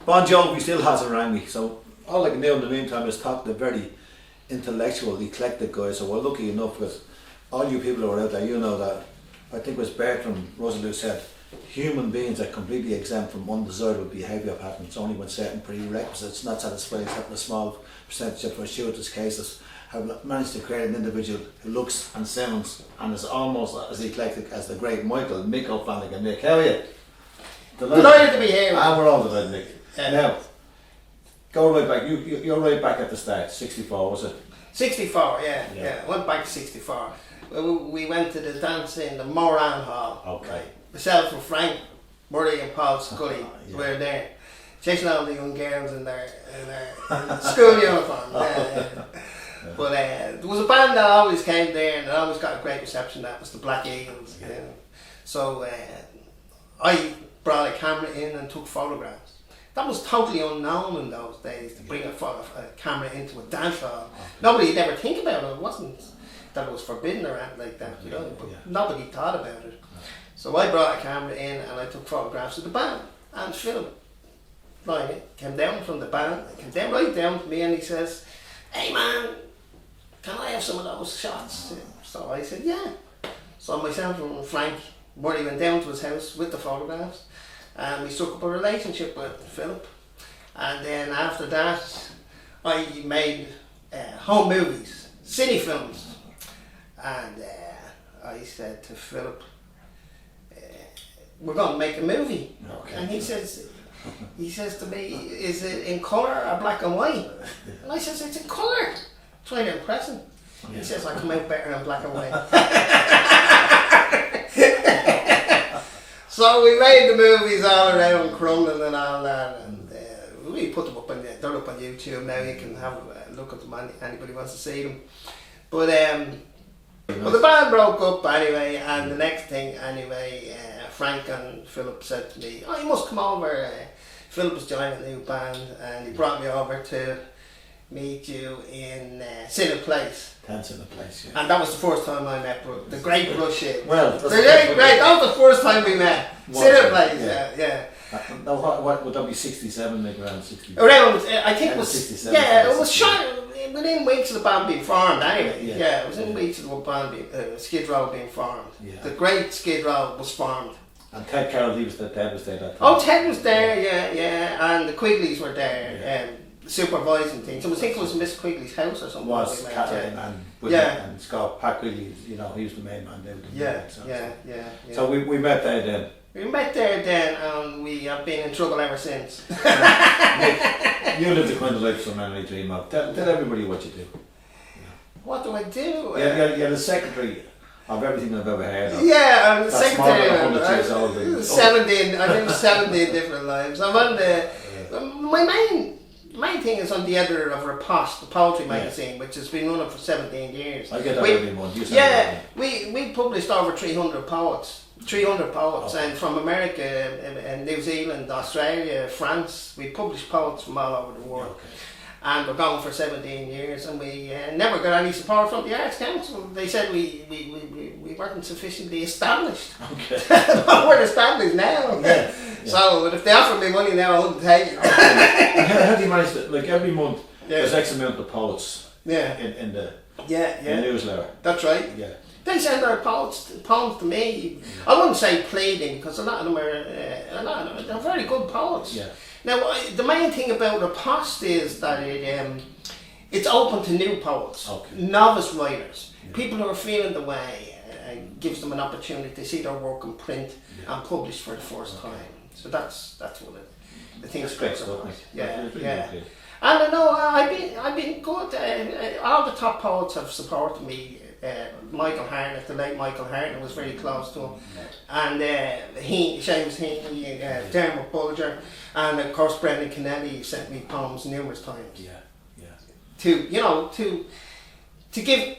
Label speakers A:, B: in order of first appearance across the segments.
A: Bon Jovi still hasn't rang me, so all I can do in the meantime is talk to very intellectual, eclectic guys. So we're lucky enough with all you people who are out there. You know that I think it was Bertrand Russell who said human beings are completely exempt from undesirable behaviour patterns only when certain prerequisites not satisfied, except a small percentage of fortuitous cases have managed to create an individual who looks and sounds and is almost as eclectic as the great Mick Flanagan. Nick, how are you?
B: Delighted to be here.
A: And we're all delighted, Nick. Now, go right back. You're right back at the start. 64, was it?
B: 64, yeah. Went back to 64. We went to the dance in the Moran Hall.
A: Okay.
B: Myself and Frank, Murray and Paul Scully were there, chasing all the young girls in their school uniform. But there was a band that always came there and always got a great reception. That was the Black Eagles. So I brought a camera in and took photographs. That was totally unknown in those days, to bring a camera into a dance hall. Nobody would ever think about it. It wasn't that it was forbidden or anything like that, but nobody thought about it. So I brought a camera in and I took photographs of the band. And Philip came down from the band, came down right down to me and he says, "Hey man, can I have some of those shots?" So I said, yeah. So myself and Frank Murray went down to his house with the photographs and we struck up a relationship with Philip. And then after that, I made home movies, cine films. And I said to Philip, we're going to make a movie.
A: Okay.
B: And he says to me, is it in colour or black and white? And I says, it's in colour. Trying to impress him. He says, I come out better in black and white. So we made the movies all around Crumlin and all that, and we put them up on they're up on YouTube now. You can have a look at them. Anybody wants to see them. But the band broke up anyway, and the next thing anyway, Frank and Philip said to me, "Oh, you must come over." Philip was joining a new band, and he brought me over to meet you in Cine Place.
A: Cine Place, yeah.
B: And that was the first time I met the great BrushFire.
A: Well,
B: the great. That was the first time we met. Cine Place, yeah.
A: Now, what would that be? 67, maybe around 60.
B: Around, I think it was.
A: 67.
B: Yeah, it was shot within weeks of the band being formed. Anyway, it was in weeks of the band Skid Row being formed. Yeah. The great Skid Row was formed.
A: And Ted Carroll, Ted was there that time.
B: Oh, Ted was there, yeah, and the Quigleys were there. Supervising things. I think it was Miss Quigley's house or something.
A: Was and Scott Pat Quigley, he was the main man there.
B: Yeah.
A: So we met there then.
B: We met there then and we have been in trouble ever since.
A: Nick, you live the kind of life some man really dream of. Tell everybody what you do.
B: What do I do?
A: You're the secretary of everything I've ever heard of.
B: Yeah, I'm the secretary
A: of
B: 17 different lives. I'm on my main thing is on the editor of Riposte, the poetry magazine, which has been running for 17 years.
A: I get that every month.
B: We published over 300 poets, and from America and New Zealand, Australia, France. We published poets from all over the world. Okay. And we're going for 17 years, and we never got any support from the Arts Council. They said we weren't sufficiently established.
A: Okay.
B: We're established now. Yeah. So, but if they offered me money now, I wouldn't take it.
A: How do you manage that? Like every month, there's X amount of poets in the newsletter.
B: That's right.
A: Yeah.
B: They send their poems to me. I wouldn't say pleading, because a lot of them they're very good poets.
A: Yeah.
B: Now, the main thing about Riposte is that it's open to new poets, novice writers, people who are feeling the way. Gives them an opportunity to see their work in print and published for the first time. So that's what the thing's great about. Yeah. And I know I've been good. All the top poets have supported me. Michael Harnett, the late Michael Harnett, was very close to him, and Seamus Heaney, Dermot Bulger, and of course Brendan Kennelly sent me poems numerous times. To give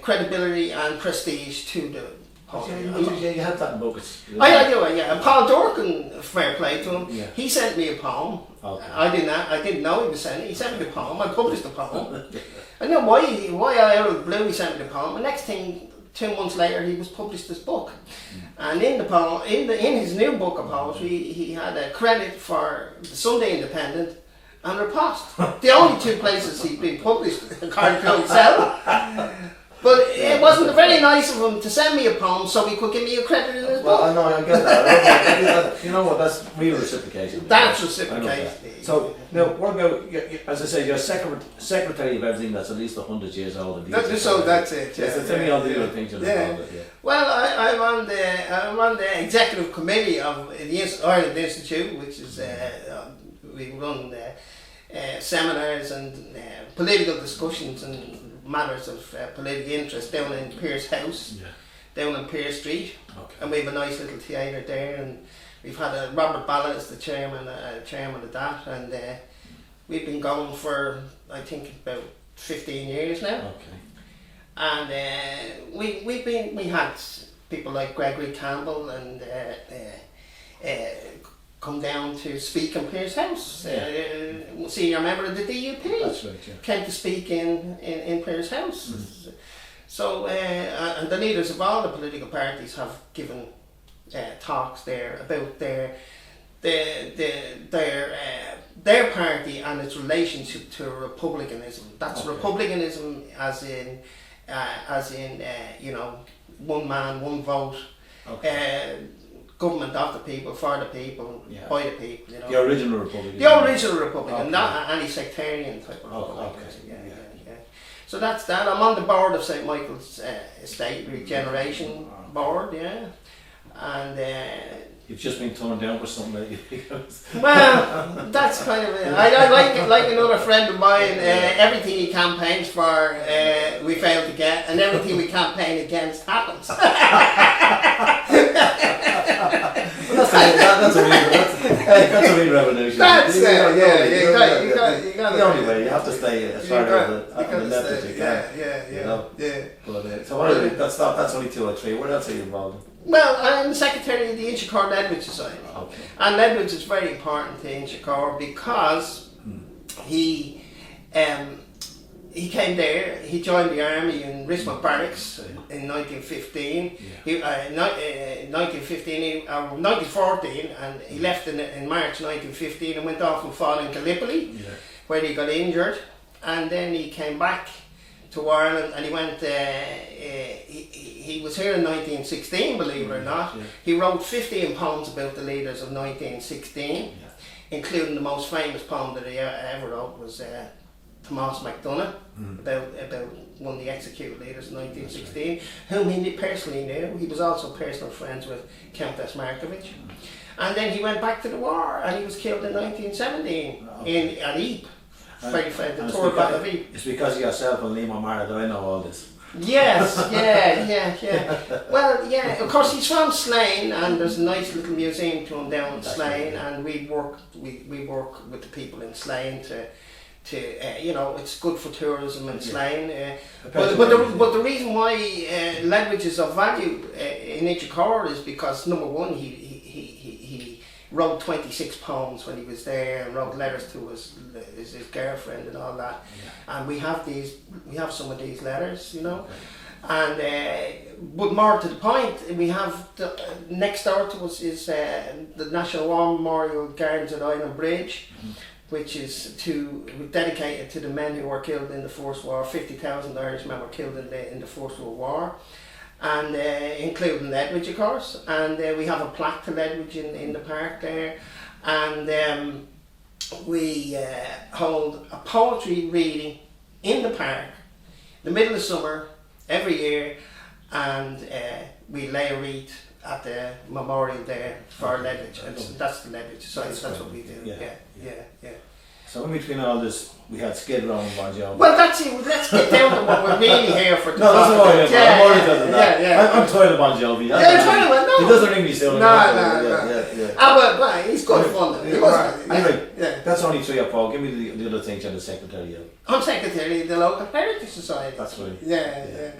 B: credibility and prestige to the poem.
A: You had that in books.
B: I do, yeah. And Paul Dorkin, fair play to him. Yeah. He sent me a poem.
A: Okay.
B: I didn't know he was sending it. He sent me the poem. I published the poem. I know why out of the blue he sent me the poem. The next thing, 2 months later, he was published this book, and in the poem, in his new book of poetry, he had a credit for the Sunday Independent and Riposte. The only 2 places he'd been published, according to himself. But it wasn't very nice of him to send me a poem so he could give me a credit in his book.
A: Well, I know, I get that. You know what? That's real reciprocation.
B: That's reciprocation.
A: So now, what about, as I say, you're secretary of everything that's at least 100 years old.
B: So that's it.
A: Yeah, so tell me all the other things you're involved with. Yeah.
B: Well, I'm on the executive committee of the Ireland Institute, which is we run seminars and political discussions and matters of political interest down in Pearse House, down in Pearse Street, and we have a nice little theatre there, and we've had Robert Ballard as the chairman of that, and we've been going for I think about 15 years now. And we had people like Gregory Campbell and come down to speak in Pearse House. Senior member of the DUP.
A: That's right, yeah.
B: Came to speak in Pearse House. So and the leaders of all the political parties have given talks there about their party and its relationship to republicanism. That's republicanism as in you know, one man, one vote. Government of the people, for the people, by the people. You know.
A: The original Republic.
B: The original Republic, not any sectarian type of Republic. Yeah. So that's that. I'm on the board of St. Michael's Estate Regeneration Board, and
A: you've just been torn down for something.
B: Well, that's kind of it. I like another friend of mine. Everything he campaigns for, we fail to get, and everything we campaign against happens.
A: That's a real revolution.
B: That's you got
A: the only way. You have to stay as far as the left as you can.
B: Yeah.
A: But so what is it? That's only 2 or 3. What else are you involved in?
B: Well, I'm the secretary of the Inchicore Ledwidge Society, and Ledwidge is very important to Inchicore because he came there. He joined the army in Richmond Barracks in 1915. 1914, and he left in March 1915 and went off and fought in Gallipoli, where he got injured, and then he came back to Ireland, and he went. He was here in 1916, believe it or not. He wrote 15 poems about the leaders of 1916, including the most famous poem that he ever wrote was Thomas MacDonagh, about one of the executed leaders in 1916, whom he personally knew. He was also personal friends with Countess Markovich. And then he went back to the war, and he was killed in 1917 at Ypres. The Tour Battle of Ypres.
A: It's because of yourself and Liam O'Mara that I know all this.
B: Yes, yeah. Well, of course he's from Slane, and there's a nice little museum to him down in Slane, and we work with the people in Slane to you know, it's good for tourism in Slane. But the reason why Ledwidge is of value in Inchicore is because, number one, he wrote 26 poems when he was there, and wrote letters to his girlfriend and all that. And we have some of these letters, you know. And but more to the point, we have next door to us is the National War Memorial Gardens at Island Bridge, which is dedicated to the men who were killed in the First War. 50,000 Irishmen were killed in the First World War, and including Ledwidge, of course. And we have a plaque to Ledwidge in the park there, and we hold a poetry reading in the park, the middle of summer every year, and we lay a wreath at the memorial there for Ledwidge, and that's the Ledwidge Society. That's what we do. Yeah.
A: So in between all this, we had Skid Row and Bon Jovi.
B: Well, that's it. Let's get down to what we're really here for.
A: No, that's what I'm I'm tired of Bon Jovi.
B: No.
A: He doesn't ring me still.
B: No. Well, he's good fun.
A: Anyway, that's only 3 or 4. Give me the other things you're the secretary of.
B: I'm secretary of the local Heritage Society.
A: That's right.
B: Yeah.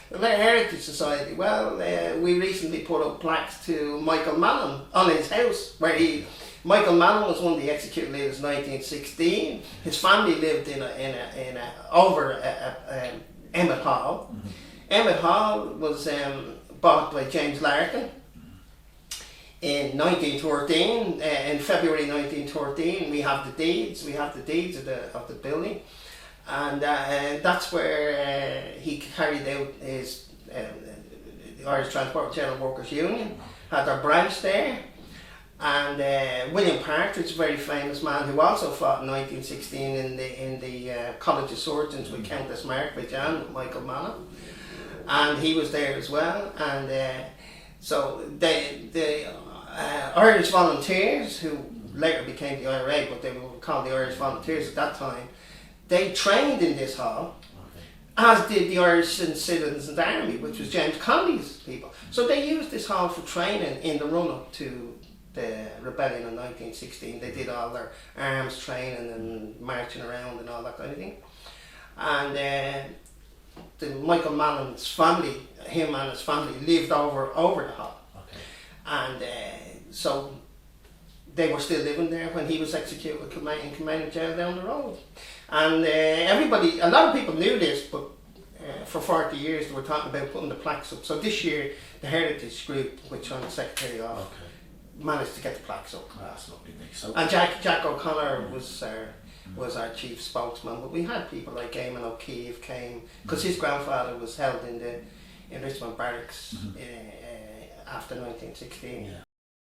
B: The Heritage Society. Well, we recently put up plaques to Michael Mallon on his house, where Michael Mallon was one of the executed leaders in 1916. His family lived over Emmett Hall. Emmett Hall was bought by James Larkin in 1913. In February 1913, we have the deeds. We have the deeds of the building, and that's where he carried out his the Irish Transport and General Workers Union had their branch there. And William Partridge, a very famous man who also fought in 1916 in the College of Surgeons with Countess Margaret and Michael Mallon, and he was there as well. And so the Irish Volunteers, who later became the IRA, but they were called the Irish Volunteers at that time, they trained in this hall, as did the Irish Citizens Army, which was James Connolly's people. So they used this hall for training in the run-up to the rebellion in 1916. They did all their arms training and marching around and all that kind of thing. And the Michael Mallon's family, him and his family, lived over the hall.
A: Okay.
B: And so they were still living there when he was executed in Kilmainham Jail down the road. And everybody, a lot of people knew this, but for 40 years they were talking about putting the plaques up. So this year, the Heritage Group, which I'm the secretary of, managed to get the plaques up.
A: That's lovely, Nick. So,
B: And Jack O'Connor was our chief spokesman, but we had people like Eamon O'Keefe came, because his grandfather was held in Richmond Barracks after 1916.
A: yeah.